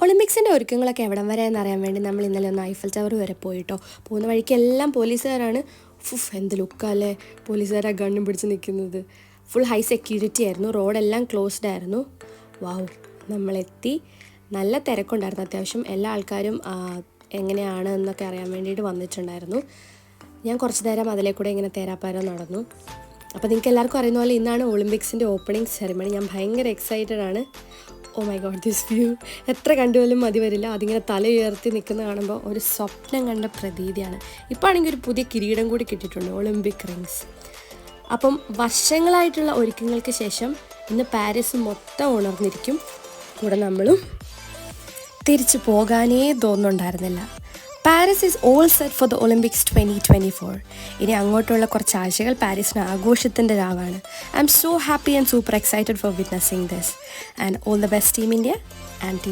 ഒളിമ്പിക്സിൻ്റെ ഒരുക്കങ്ങളൊക്കെ എവിടം വരെ എന്നറിയാൻ വേണ്ടി നമ്മൾ ഇന്നലെ ഒന്ന് ഐഫൽ ടവർ വരെ പോയിട്ടോ. പോകുന്ന വഴിക്കെല്ലാം പോലീസുകാരാണ്. എന്ത് ലുക്കല്ലേ പോലീസുകാരാ ഗണ്ണും പിടിച്ച് നിൽക്കുന്നത്. ഫുൾ ഹൈ സെക്യൂരിറ്റി ആയിരുന്നു. റോഡെല്ലാം ക്ലോസ്ഡ് ആയിരുന്നു. വാവ്, നമ്മളെത്തി. നല്ല തിരക്കുണ്ടായിരുന്നു. അത്യാവശ്യം എല്ലാ ആൾക്കാരും എങ്ങനെയാണ് എന്നൊക്കെ അറിയാൻ വേണ്ടിയിട്ട് വന്നിട്ടുണ്ടായിരുന്നു. ഞാൻ കുറച്ച് നേരം അതിലെ കൂടെ ഇങ്ങനെ തേരാപ്പാരം നടന്നു. അപ്പോൾ നിങ്ങൾക്ക് എല്ലാവർക്കും അറിയുന്ന പോലെ ഇന്നാണ് ഒളിമ്പിക്സിൻ്റെ ഓപ്പണിംഗ് സെറിമണി. ഞാൻ ഭയങ്കര എക്സൈറ്റഡ് ആണ്. Oh my god, this view എത്ര കണ്ടുപോലും മതി വരില്ല. അതിങ്ങനെ തല ഉയർത്തി നിൽക്കുന്ന കാണുമ്പോൾ ഒരു സ്വപ്നം കണ്ട പ്രതീതിയാണ്. ഇപ്പോൾ ആണെങ്കിൽ ഒരു പുതിയ കിരീടം കൂടി കിട്ടിയിട്ടുണ്ട്, ഒളിമ്പിക് റിങ്സ്. അപ്പം വർഷങ്ങളായിട്ടുള്ള ഒരുക്കങ്ങൾക്ക് ശേഷം ഇന്ന് പാരീസ് മൊത്തം ഉണർന്നിരിക്കും. കൂടെ നമ്മളും. തിരിച്ചു പോകാനേ തോന്നുന്നുണ്ടായിരുന്നില്ല. Paris is all set for the Olympics 2024. ഇനി അങ്ങോട്ടുള്ള കുറച്ച് ആഴ്ചകൾ പാരീസിന് ആഘോഷത്തിൻ്റെ രാവാണ്. I am so happy and super excited for witnessing this. And all the best team India and team